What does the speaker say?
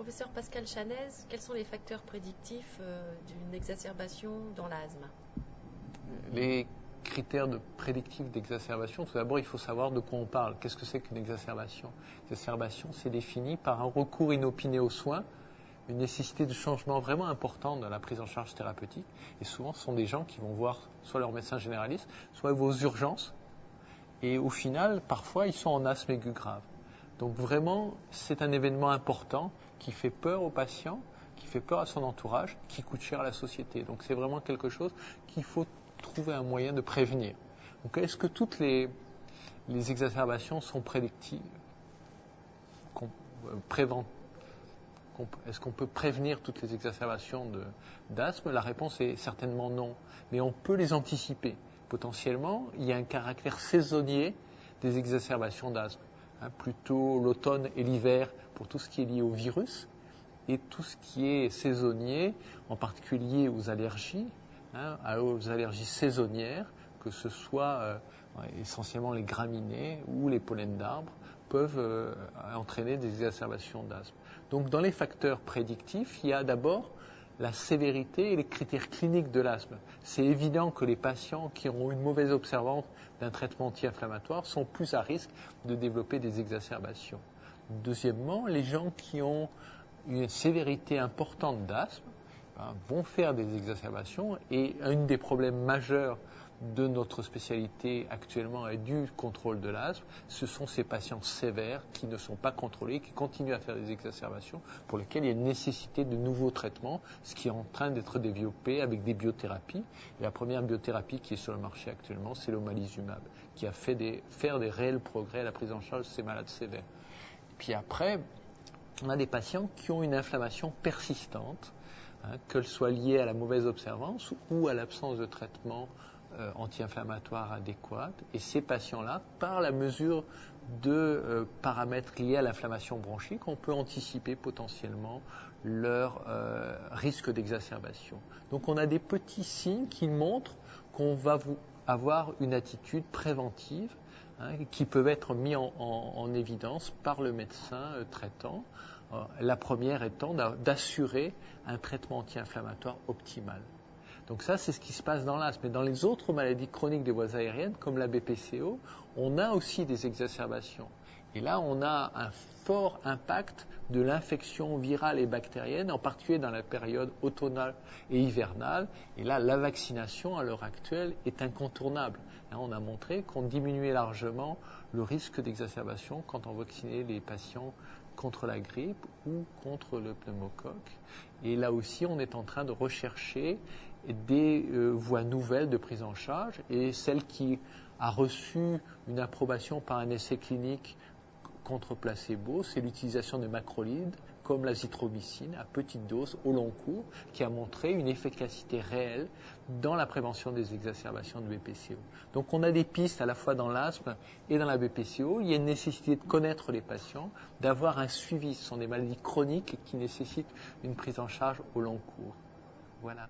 Professeur Pascal Chanez, quels sont les facteurs prédictifs d'une exacerbation dans l'asthme? Les critères prédictifs d'exacerbation, tout d'abord, il faut savoir de quoi on parle. Qu'est-ce que c'est qu'une exacerbation? L'exacerbation, c'est défini par un recours inopiné aux soins, une nécessité de changement vraiment important dans la prise en charge thérapeutique. Et souvent, ce sont des gens qui vont voir soit leur médecin généraliste, soit aux urgences. Et au final, parfois, ils sont en asthme aigu grave. Donc vraiment, c'est un événement important qui fait peur aux patients, qui fait peur à son entourage, qui coûte cher à la société. Donc c'est vraiment quelque chose qu'il faut trouver un moyen de prévenir. Donc est-ce que toutes les exacerbations sont prédictives? Est-ce qu'on peut prévenir toutes les exacerbations d'asthme? La réponse est certainement non, mais on peut les anticiper. Potentiellement, il y a un caractère saisonnier des exacerbations d'asthme. Plutôt l'automne et l'hiver pour tout ce qui est lié au virus, et tout ce qui est saisonnier, en particulier aux allergies saisonnières, que ce soit essentiellement les graminées ou les pollens d'arbres, peuvent entraîner des exacerbations d'asthme. Donc dans les facteurs prédictifs, il y a d'abord la sévérité et les critères cliniques de l'asthme. C'est évident que les patients qui ont une mauvaise observance d'un traitement anti-inflammatoire sont plus à risque de développer des exacerbations. Deuxièmement, les gens qui ont une sévérité importante d'asthme vont faire des exacerbations, et un des problèmes majeurs de notre spécialité actuellement et du contrôle de l'asthme, ce sont ces patients sévères qui ne sont pas contrôlés, qui continuent à faire des exacerbations, pour lesquels il y a une nécessité de nouveaux traitements, ce qui est en train d'être développé avec des biothérapies. Et la première biothérapie qui est sur le marché actuellement, c'est l'omalizumab, qui a fait faire des réels progrès à la prise en charge de ces malades sévères. Et puis après, on a des patients qui ont une inflammation persistante, qu'elle soit liée à la mauvaise observance ou à l'absence de traitement anti-inflammatoire adéquat. Et ces patients-là, par la mesure de paramètres liés à l'inflammation bronchique, on peut anticiper potentiellement leur risque d'exacerbation. Donc on a des petits signes qui montrent qu'on va avoir une attitude préventive qui peuvent être mis en évidence par le médecin traitant. La première étant d'assurer un traitement anti-inflammatoire optimal. Donc ça, c'est ce qui se passe dans l'asthme. Mais dans les autres maladies chroniques des voies aériennes, comme la BPCO, on a aussi des exacerbations. Et là, on a un fort impact de l'infection virale et bactérienne, en particulier dans la période automnale et hivernale. Et là, la vaccination, à l'heure actuelle, est incontournable. On a montré qu'on diminuait largement le risque d'exacerbation quand on vaccinait les patients contre la grippe ou contre le pneumocoque. Et là aussi, on est en train de rechercher des voies nouvelles de prise en charge, et celle qui a reçu une approbation par un essai clinique contre placebo, c'est l'utilisation de macrolides comme l'azithromycine à petite dose au long cours, qui a montré une efficacité réelle dans la prévention des exacerbations de BPCO. Donc on a des pistes à la fois dans l'asthme et dans la BPCO. Il y a une nécessité de connaître les patients, d'avoir un suivi. Ce sont des maladies chroniques qui nécessitent une prise en charge au long cours. Voilà.